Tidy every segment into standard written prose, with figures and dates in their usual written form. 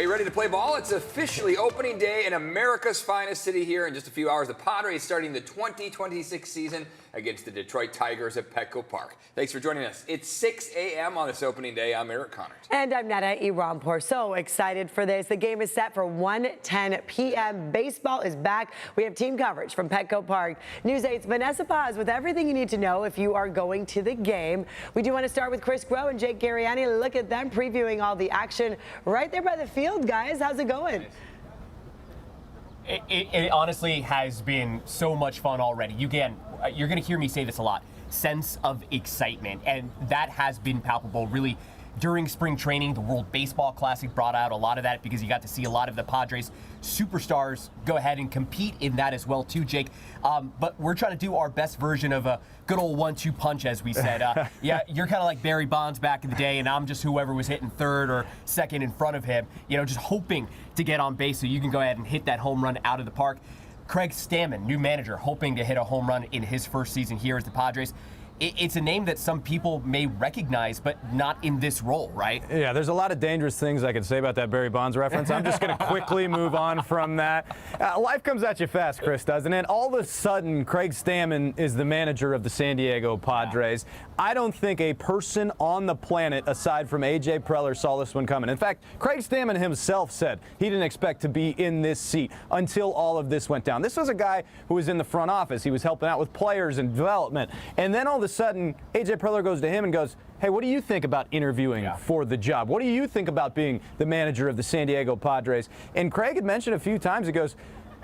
Are you ready to play ball? It's officially opening day in America's finest city here. In just a few hours, the Padres starting the 2026 season against the Detroit Tigers at Petco Park. Thanks for joining us. It's 6 a.m. on this opening day. I'm Eric Connors. And I'm Netta Irampur. So excited for this. The game is set for 1:10 p.m. Baseball is back. We have team coverage from Petco Park. News 8's Vanessa Paz with everything you need to know if you are going to the game. We do want to start with Chris Groh and Jake Garriani. Look at them previewing all the action right there by the field, guys. How's it going? It honestly has been so much fun already. You're going to hear me say this a lot. Sense of excitement, and that has been palpable really during spring training. The World Baseball Classic brought out a lot of that because you got to see a lot of the Padres superstars go ahead and compete in that as well too, Jake. But we're trying to do our best version of a good old 1-2 punch, as we said. Yeah, you're kind of like Barry Bonds back in the day, and I'm just whoever was hitting third or second in front of him, just hoping to get on base so you can go ahead and hit that home run out of the park. Craig Stamon, new manager, hoping to hit a home run in his first season here as the Padres. It's a name that some people may recognize, but not in this role, right? Yeah, there's a lot of dangerous things I could say about that Barry Bonds reference. I'm just going to quickly move on from that. Life comes at you fast, Chris, doesn't it? All of a sudden, Craig Stamon is the manager of the San Diego Padres. I don't think a person on the planet, aside from A.J. Preller, saw this one coming. In fact, Craig Stamon himself said he didn't expect to be in this seat until all of this went down. This was a guy who was in the front office. He was helping out with players and development. And then all of a sudden, A.J. Preller goes to him and goes, hey, what do you think about interviewing for the job? What do you think about being the manager of the San Diego Padres? And Craig had mentioned a few times, he goes,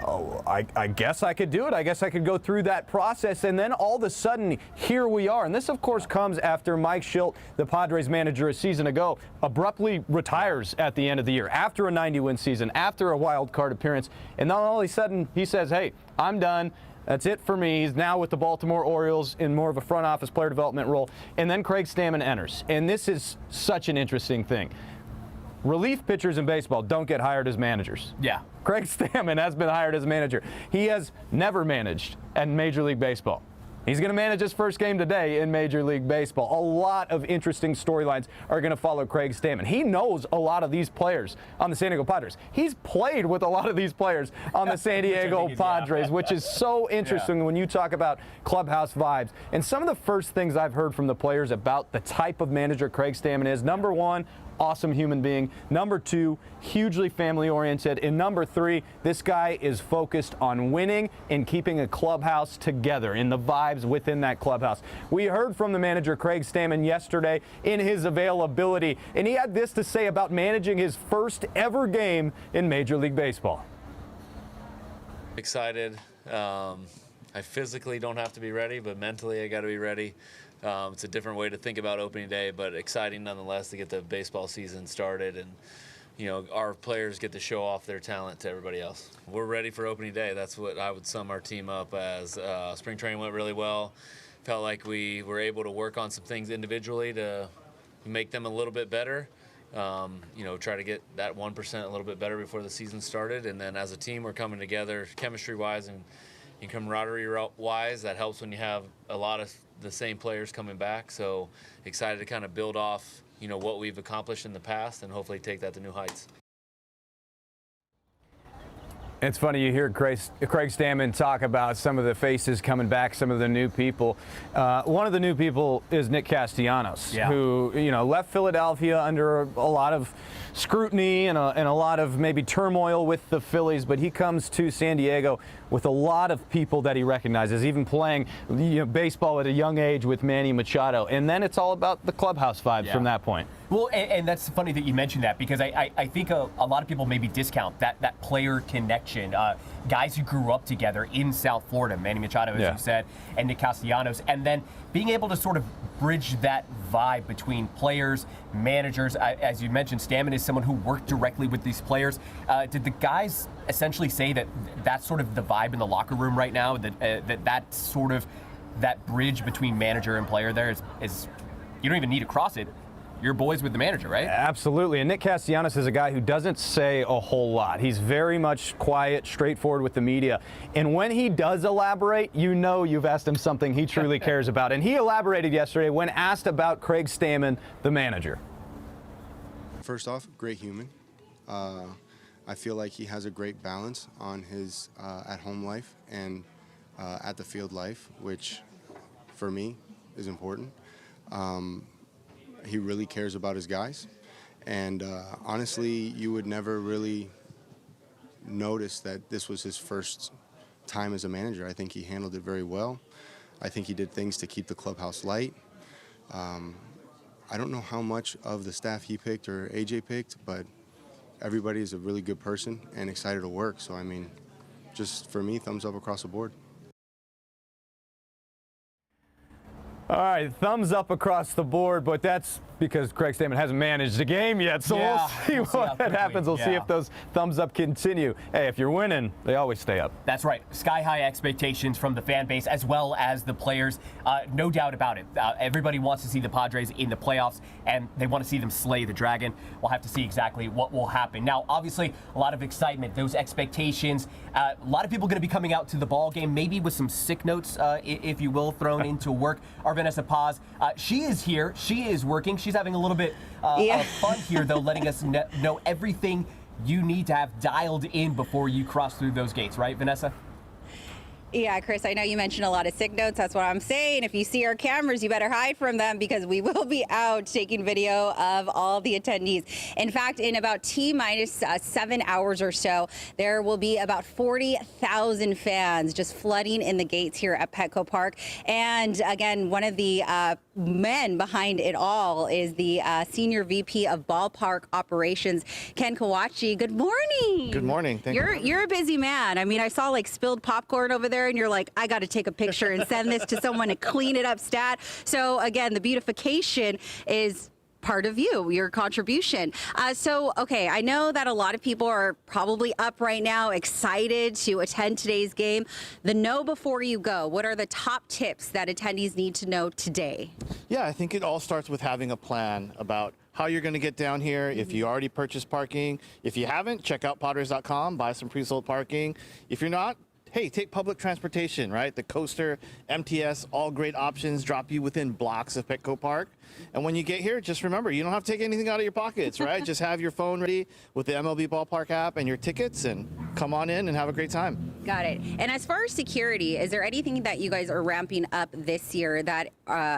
oh, I guess I could do it. I guess I could go through that process. And then all of a sudden, here we are. And this, of course, comes after Mike Shildt, the Padres manager a season ago, abruptly retires at the end of the year, after a 90-win season, after a wild card appearance. And then all of a sudden, he says, hey, I'm done. That's it for me. He's now with the Baltimore Orioles in more of a front office player development role. And then Craig Stamon enters. And this is such an interesting thing. Relief pitchers in baseball don't get hired as managers. Yeah. Craig Stamon has been hired as manager. He has never managed in Major League Baseball. He's going to manage his first game today in Major League Baseball. A lot of interesting storylines are going to follow Craig Stamon. He knows a lot of these players on the San Diego Padres. He's played with a lot of these players on the San Diego Padres, which is so interesting when you talk about clubhouse vibes. And some of the first things I've heard from the players about the type of manager Craig Stamon is, number one, awesome human being. Number two, hugely family oriented. And number three, this guy is focused on winning and keeping a clubhouse together in the vibes within that clubhouse. We heard from the manager Craig Stamon yesterday in his availability, and he had this to say about managing his first ever game in Major League Baseball. Excited. I physically don't have to be ready, but mentally I got to be ready. It's a different way to think about opening day, but exciting nonetheless to get the baseball season started, and our players get to show off their talent to everybody else. We're ready for opening day. That's what I would sum our team up as. Spring training went really well. Felt like we were able to work on some things individually to make them a little bit better. Try to get that 1% a little bit better before the season started, and then as a team we're coming together chemistry-wise and camaraderie-wise. That helps when you have a lot of the same players coming back. So excited to kind of build off, what we've accomplished in the past and hopefully take that to new heights. It's funny, you hear Craig Stamon talk about some of the faces coming back, some of the new people. One of the new people is Nick Castellanos, who left Philadelphia under a lot of scrutiny and a lot of maybe turmoil with the Phillies, but he comes to San Diego with a lot of people that he recognizes, even playing baseball at a young age with Manny Machado. And then it's all about the clubhouse vibes from that point. Well, and that's funny that you mentioned that, because I think a lot of people maybe discount that player connection. Guys who grew up together in South Florida, Manny Machado, as you said, and Nick Castellanos, and then being able to sort of bridge that vibe between players, managers. As you mentioned, Stamon is someone who worked directly with these players. Did the guys essentially say that that's sort of the vibe in the locker room right now, that sort of that bridge between manager and player there is you don't even need to cross it. You're boys with the manager, right? Absolutely. And Nick Castellanos is a guy who doesn't say a whole lot. He's very much quiet, straightforward with the media. And when he does elaborate, you've asked him something he truly cares about. And he elaborated yesterday when asked about Craig Stamon, the manager. First off, great human. I feel like he has a great balance on his at-home life and at the field life, which for me is important. He really cares about his guys. And honestly, you would never really notice that this was his first time as a manager. I think he handled it very well. I think he did things to keep the clubhouse light. I don't know how much of the staff he picked or AJ picked, but everybody is a really good person and excited to work. So, I mean, just for me, thumbs up across the board. All right, thumbs up across the board, but that's because Craig Stamon hasn't managed a game yet, so we'll see what happens. We'll see if those thumbs up continue. Hey, if you're winning, they always stay up. That's right. Sky-high expectations from the fan base as well as the players. No doubt about it. Everybody wants to see the Padres in the playoffs, and they want to see them slay the Dragon. We'll have to see exactly what will happen. Now, obviously, a lot of excitement, those expectations. A lot of people going to be coming out to the ball game, maybe with some sick notes, if you will, thrown into work. Our Vanessa Paz, she is here. She is working. She's having a little bit of fun here, though, letting us know everything you need to have dialed in before you cross through those gates, right, Vanessa? Yeah, Chris, I know you mentioned a lot of sick notes. That's what I'm saying. If you see our cameras, you better hide from them because we will be out taking video of all the attendees. In fact, in about T-minus 7 hours or so, there will be about 40,000 fans just flooding in the gates here at Petco Park. And again, one of the men behind it all is the Senior VP of Ballpark Operations, Ken Kawachi. Good morning. Good morning. Thank you. You're a busy man. I mean, I saw like spilled popcorn over there, and you're like, I got to take a picture and send this to someone to clean it up stat. So again, the beautification is part of your contribution. Okay, I know that a lot of people are probably up right now, excited to attend today's game. The know before you go, what are the top tips that attendees need to know today? Yeah, I think it all starts with having a plan about how you're going to get down here. If you already purchased parking, if you haven't, check out Padres.com, buy some pre-sold parking. If you're not, hey, take public transportation, right? The Coaster, MTS, all great options, drop you within blocks of Petco Park. And when you get here, just remember, you don't have to take anything out of your pockets, right? Just have your phone ready with the MLB Ballpark app and your tickets and come on in and have a great time. Got it. And as far as security, is there anything that you guys are ramping up this year that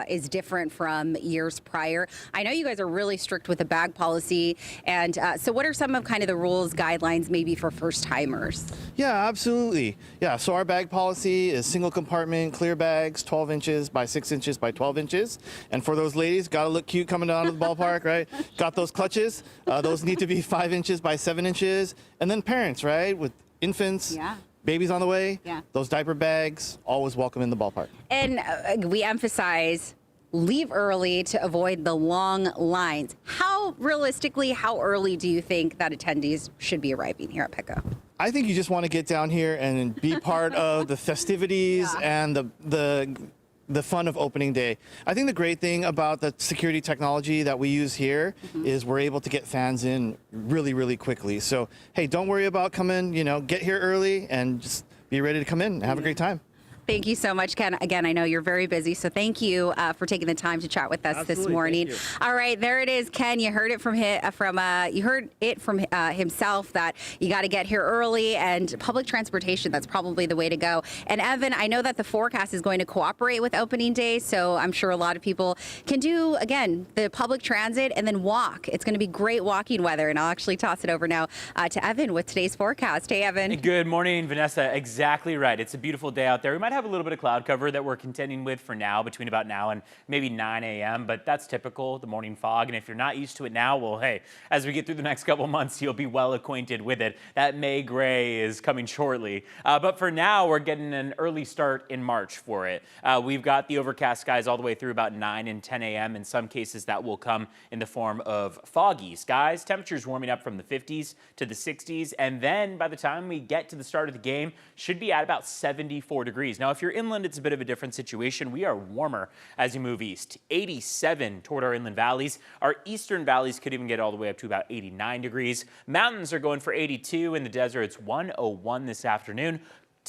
is different from years prior? I know you guys are really strict with the bag policy. And so what are some of kind of the rules, guidelines maybe for first timers? Yeah, absolutely. Yeah, so our bag policy is single compartment, clear bags, 12 inches by 6 inches by 12 inches. And for those ladies, got to look cute coming down to the ballpark, right? Got those clutches. Those need to be 5 inches by 7 inches. And then parents, right, with infants, babies on the way, those diaper bags, always welcome in the ballpark. And we emphasize leave early to avoid the long lines. How early do you think that attendees should be arriving here at Petco? I think you just want to get down here and be part of the festivities and the fun of opening day. I think the great thing about the security technology that we use here is we're able to get fans in really, really quickly. So, hey, don't worry about coming, get here early and just be ready to come in and have a great time. Thank you so much, Ken. Again, I know you're very busy, so thank you for taking the time to chat with us this morning. All right, there it is, Ken. You heard it from himself that you got to get here early, and public transportation, that's probably the way to go. And Evan, I know that the forecast is going to cooperate with opening day, so I'm sure a lot of people can do, again, the public transit and then walk. It's going to be great walking weather, and I'll actually toss it over now to Evan with today's forecast. Hey, Evan. Good morning, Vanessa. Exactly right. It's a beautiful day out there. We might have a little bit of cloud cover that we're contending with for now, between about now and maybe 9 a.m., but that's typical, the morning fog. And if you're not used to it now, well, hey, as we get through the next couple months, you'll be well acquainted with it. That May gray is coming shortly. But for now, we're getting an early start in March for it. We've got the overcast skies all the way through about 9 and 10 a.m. In some cases, that will come in the form of foggy skies. Temperatures warming up from the 50s to the 60s. And then by the time we get to the start of the game, should be at about 74 degrees. Now, if you're inland, it's a bit of a different situation. We are warmer as you move east. 87 toward our inland valleys. Our eastern valleys could even get all the way up to about 89 degrees. Mountains are going for 82. In the desert, it's 101 this afternoon.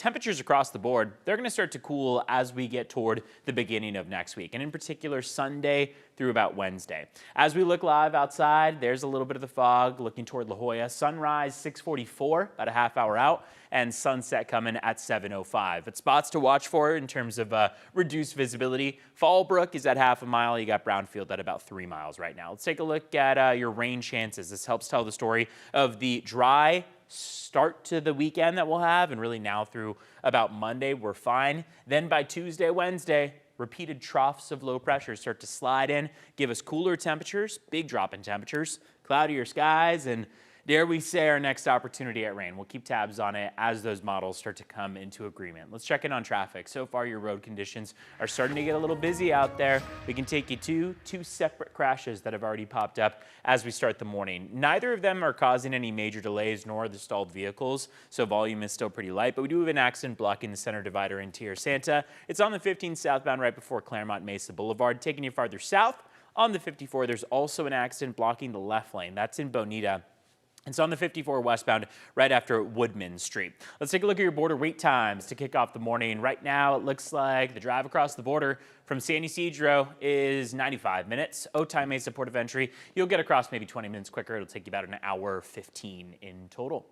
temperatures across the board, they're going to start to cool as we get toward the beginning of next week, and in particular Sunday through about Wednesday. As we look live outside, there's a little bit of the fog looking toward La Jolla. Sunrise 6:44, about a half hour out, and sunset coming at 7:05. But spots to watch for in terms of reduced visibility. Fallbrook is at half a mile. You got Brownfield at about 3 miles right now. Let's take a look at your rain chances. This helps tell the story of the dry start to the weekend that we'll have, and really now through about Monday, we're fine. Then by Tuesday, Wednesday, repeated troughs of low pressure start to slide in, give us cooler temperatures, big drop in temperatures, cloudier skies, and dare we say our next opportunity at rain. We'll keep tabs on it as those models start to come into agreement. Let's check in on traffic. So far, your road conditions are starting to get a little busy out there. We can take you to 2 separate crashes that have already popped up as we start the morning. Neither of them are causing any major delays nor the stalled vehicles, so volume is still pretty light, but we do have an accident blocking the center divider in Tier Santa. It's on the 15 southbound right before Claremont Mesa Boulevard. Taking you farther south on the 54, there's also an accident blocking the left lane. That's in Bonita. It's on the 54 westbound right after Woodman Street. Let's take a look at your border wait times to kick off the morning. Right now, it looks like the drive across the border from San Ysidro is 95 minutes. Otay Mesa Port of Entry, you'll get across maybe 20 minutes quicker. It'll take you about an hour 15 in total.